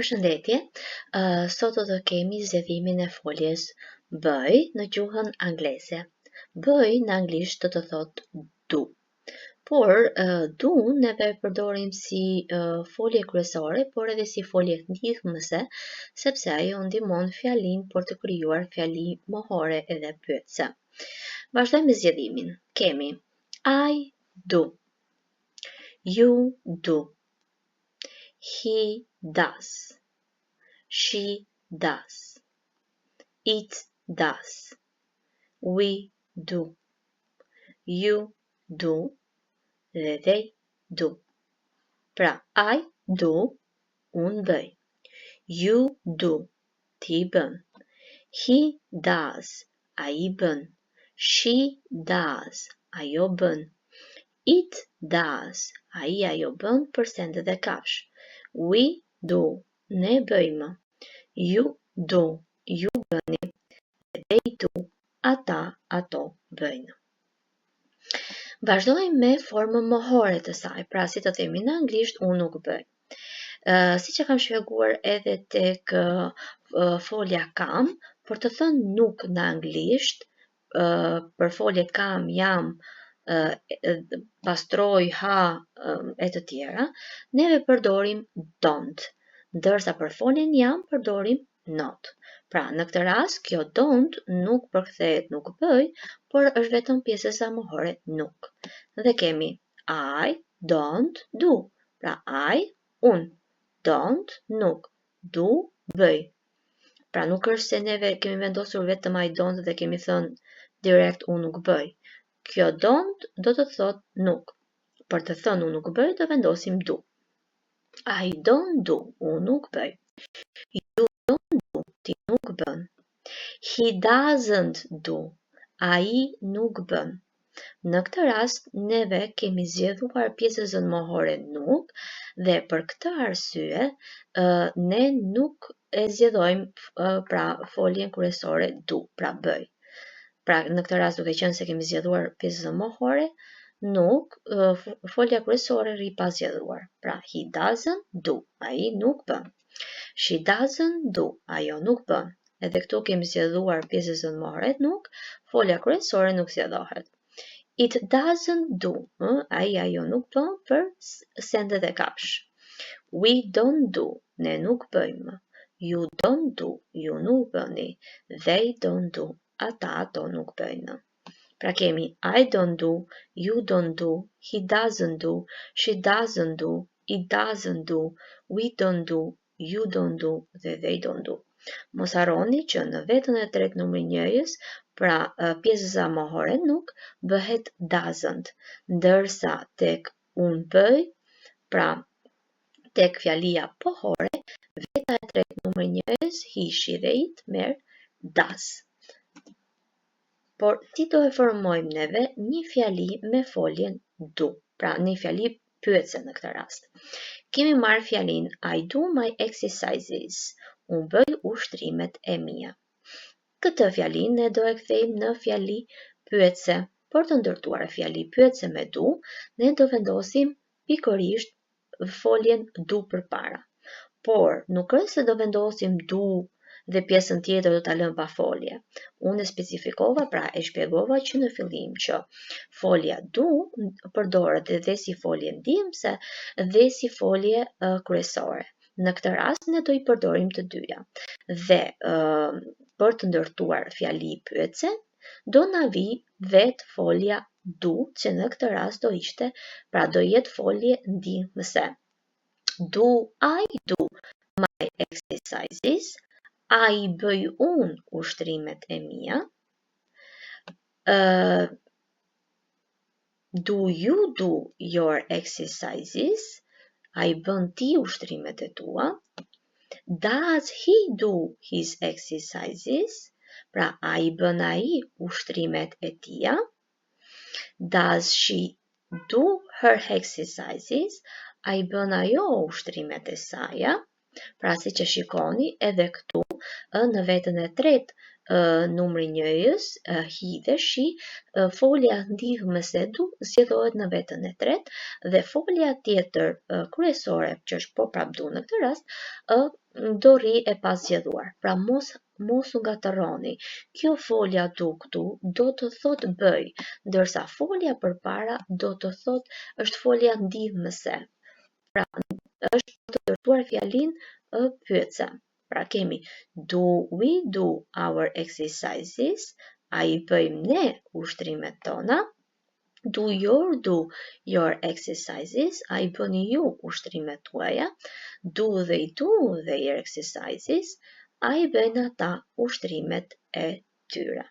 Përshëndetje, sot do të kemi zgjedhimin e foljes bëj në gjuhën angleze. Bëj në anglisht do të thotë do. Por do neve përdorim si folje kryesore, por edhe si folje ndihmëse, sepse ajo ndihmon fjalin për të krijuar fjali mohore edhe pyetëse. Vazhdojmë me zgjedhimin. Kemi I do, you do, he does, she does, it does, we do, you do, dhe they do. Pra, I do, unë bëj. You do, ti bën. He does, ai bën. She does, ajo bën. It does, ai ajo bën për sende dhe kafsh. We do, ne bëjmë. You do, ju bëni. They do, ata, ato bëjnë. Vazhdojmë me formën mohore të saj, pra si të themi në anglisht, unë nuk bëj. Si që kam shpjeguar edhe tek folja kam, për të thënë nuk në anglisht, për foljet kam, jam, pastroj, ha, e të tjera, neve përdorim don't, ndërsa për foljen jam përdorim not. Pra, në këtë rast, kjo don't nuk përkthehet nuk bëj, por është vetëm pjesësa mohore nuk. Dhe kemi I don't do. Pra, I, unë, don't, nuk, do, bëj. Pra, nuk është se neve kemi vendosur vetëm I don't dhe kemi thënë direkt unë nuk bëj. Kjo don't do të thot nuk. Për të thënë unë nuk bëj, do vendosim do. I don't do, unë nuk bëj. You don't do, ti nuk bën. He doesn't do, ai nuk bën. Në këtë rast, neve kemi zgjedhuar pjesën mohore nuk dhe për këtë arsye, ne nuk e zgjedhojmë pra foljen kryesore do, pra bëj. Pra në këtë rast duke qenë se kemi zgjedhuar pjesën mohore, nuk, folja kryesore rri pa zgjedhuar. Pra he doesn't do, ai nuk bën. She doesn't do, ajo nuk bën. Edhe këtu kemi zgjedhuar pjesën mohore nuk, folja kryesore nuk zgjedhohet. It doesn't do, ai ajo nuk bën për sendet e kafsh. We don't do, ne nuk bëjmë. You don't do, ju nuk bëni. They don't do, ata ato nuk bëjnë. Pra kemi I don't do, you don't do, he doesn't do, she doesn't do, it doesn't do, we don't do, you don't do, dhe they don't do. Mos harroni që në vetën e tretë numri njëjës, pra pjesësa mohore nuk, bëhet doesn't, ndërsa tek unë bëj, pra tek fjalia pohore, veta e tretë numri njëjës, he, she dhe it, merr does. Por si do e formojmë neve një fjali me foljen do, pra një fjali pyetëse në këtë rast. Kemi marrë fjalin I do my exercises, unë bëj ushtrimet e mia. Këtë fjalin ne do e kthejmë në fjali pyetëse. Për të ndërtuar fjali pyetëse me do, ne do vendosim pikërisht foljen do përpara. Por nuk është se do vendosim do dhe pjesën tjetër do ta lëm pa folje. Unë e specifikova, pra e shpjegova që në fillim që folja do përdoret edhe si folje ndihmëse dhe si folje kryesore. Në këtë rast ne do i përdorim të dyja. Dhe për të ndërtuar fjali pyetëse, do na vi vet folja do, që në këtë rast do ishte, pra do jetë folje ndihmëse. Do I do my exercises? A i bëj unë ushtrimet e mia? Do you do your exercises? A i bën ti ushtrimet e tua? Does he do his exercises? Pra, a i bën ai ushtrimet e tia? Does she do her exercises? A i bën ajo ushtrimet e saja? Pra si që shikoni edhe këtu në vetën e tretë numri njëjës, he dhe she, folja ndihmëse do zgjedhohet në vetën e tretë dhe folja tjetër kryesore që është po prap do në këtë rast, do rri e pas zgjedhuar. Pra mos u ngatërroni. Kjo folja du këtu do të thot bëj, ndërsa folja përpara do të thot është folja ndihmëse. Pra është për të ndërtuar fjalinë pyetëse. Pra kemi do we do our exercises? A i bëjmë ne ushtrimet tona? Do your exercises? A i bëni ju ushtrimet tuaja? Do they do their exercises? A i bëjnë ata ushtrimet e tyre?